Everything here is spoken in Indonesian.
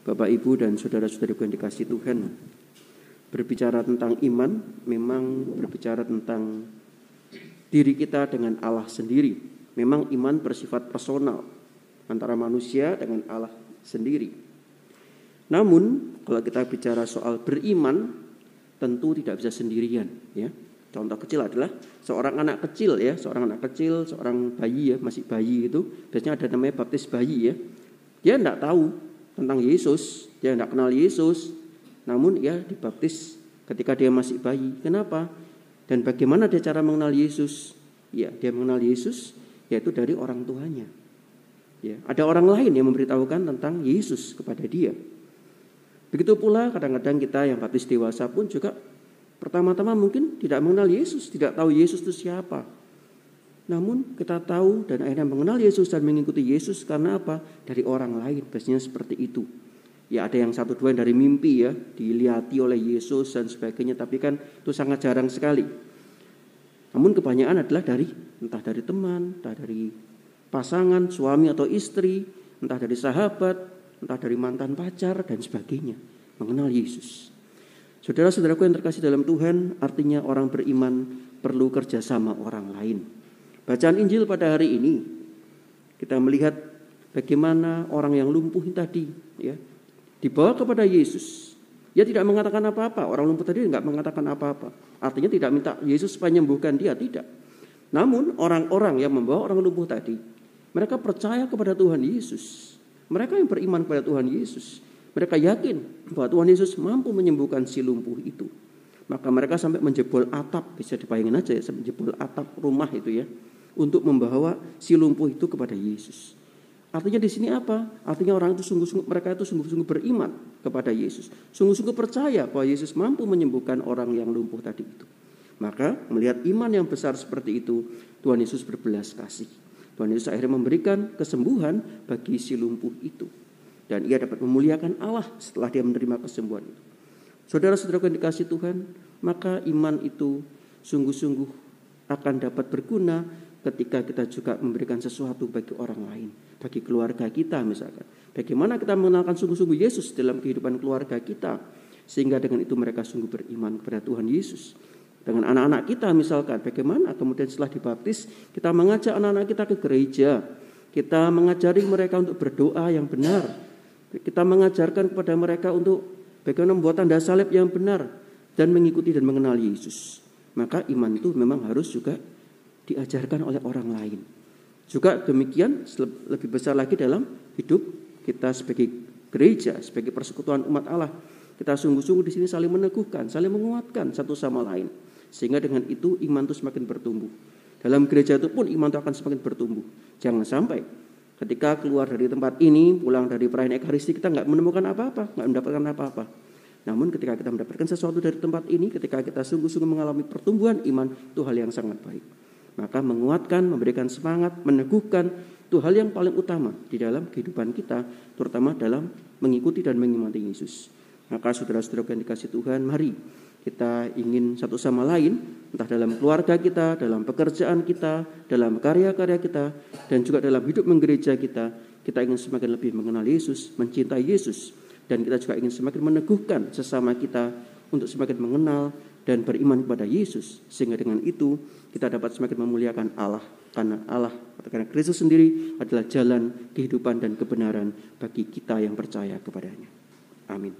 Bapak, Ibu, dan saudara-saudariku yang dikasihi Tuhan, berbicara tentang iman memang berbicara tentang diri kita dengan Allah sendiri. Memang iman bersifat personal antara manusia dengan Allah sendiri. Namun kalau kita bicara soal beriman, tentu tidak bisa sendirian, ya. Contoh kecil adalah seorang anak kecil, ya, seorang bayi, ya, masih bayi itu biasanya ada namanya baptis bayi, ya. Dia tidak tahu tentang Yesus, dia tidak kenal Yesus, namun ia dibaptis ketika dia masih bayi. Kenapa? Dan bagaimana dia cara mengenal Yesus? Ya, dia mengenal Yesus yaitu dari orang tuanya. Ya, ada orang lain yang memberitahukan tentang Yesus kepada dia. Begitu pula kadang-kadang kita yang baptis dewasa pun juga pertama-tama mungkin tidak mengenal Yesus, tidak tahu Yesus itu siapa. Namun kita tahu dan akhirnya mengenal Yesus dan mengikuti Yesus karena apa? Dari orang lain, biasanya seperti itu. Ya, ada yang satu dua yang dari mimpi, ya, dilihati oleh Yesus dan sebagainya, tapi kan itu sangat jarang sekali. Namun kebanyakan adalah entah dari teman, entah dari pasangan, suami atau istri, entah dari sahabat, entah dari mantan pacar dan sebagainya, mengenal Yesus. Saudara-saudaraku yang terkasih dalam Tuhan, artinya orang beriman perlu kerjasama orang lain. Bacaan Injil pada hari ini kita melihat bagaimana orang yang lumpuh tadi, ya, dibawa kepada Yesus. Dia tidak mengatakan apa-apa. Orang lumpuh tadi tidak mengatakan apa-apa. Artinya tidak minta Yesus supaya menyembuhkan dia, tidak. Namun orang-orang yang membawa orang lumpuh tadi, mereka percaya kepada Tuhan Yesus. Mereka yang beriman kepada Tuhan Yesus. Mereka yakin bahwa Tuhan Yesus mampu menyembuhkan si lumpuh itu. Maka mereka sampai menjebol atap, bisa dibayangin aja ya, menjebol atap rumah itu, ya, untuk membawa si lumpuh itu kepada Yesus. Artinya di sini apa? Artinya mereka itu sungguh-sungguh beriman kepada Yesus. Sungguh-sungguh percaya bahwa Yesus mampu menyembuhkan orang yang lumpuh tadi itu. Maka melihat iman yang besar seperti itu, Tuhan Yesus berbelas kasih. Tuhan Yesus akhirnya memberikan kesembuhan bagi si lumpuh itu. Dan ia dapat memuliakan Allah setelah dia menerima kesembuhan itu. Saudara-saudara yang dikasihi Tuhan, maka iman itu sungguh-sungguh akan dapat berguna ketika kita juga memberikan sesuatu bagi orang lain, bagi keluarga kita misalkan. Bagaimana kita mengenalkan sungguh-sungguh Yesus dalam kehidupan keluarga kita, sehingga dengan itu mereka sungguh beriman kepada Tuhan Yesus. Dengan anak-anak kita misalkan, bagaimana kemudian setelah dibaptis, kita mengajak anak-anak kita ke gereja, kita mengajari mereka untuk berdoa yang benar, kita mengajarkan kepada mereka untuk bagaimana membuat tanda salib yang benar, dan mengikuti dan mengenal Yesus. Maka iman itu memang harus juga diajarkan oleh orang lain. Juga demikian lebih besar lagi dalam hidup kita sebagai gereja, sebagai persekutuan umat Allah. Kita sungguh-sungguh di sini saling meneguhkan, saling menguatkan satu sama lain. Sehingga dengan itu iman itu semakin bertumbuh. Dalam gereja itu pun iman itu akan semakin bertumbuh. Jangan sampai ketika keluar dari tempat ini, pulang dari perayaan Ekaristi, kita nggak menemukan apa-apa, nggak mendapatkan apa-apa. Namun ketika kita mendapatkan sesuatu dari tempat ini, ketika kita sungguh-sungguh mengalami pertumbuhan iman, itu hal yang sangat baik. Maka menguatkan, memberikan semangat, meneguhkan, itu hal yang paling utama di dalam kehidupan kita, terutama dalam mengikuti dan mengimani Yesus. Maka saudara-saudara yang dikasihi Tuhan, mari kita ingin satu sama lain, entah dalam keluarga kita, dalam pekerjaan kita, dalam karya-karya kita, dan juga dalam hidup menggereja kita ingin semakin lebih mengenal Yesus, mencintai Yesus, dan kita juga ingin semakin meneguhkan sesama kita untuk semakin mengenal dan beriman kepada Yesus, sehingga dengan itu kita dapat semakin memuliakan Allah, karena Kristus sendiri adalah jalan kehidupan dan kebenaran bagi kita yang percaya kepadanya. Amin.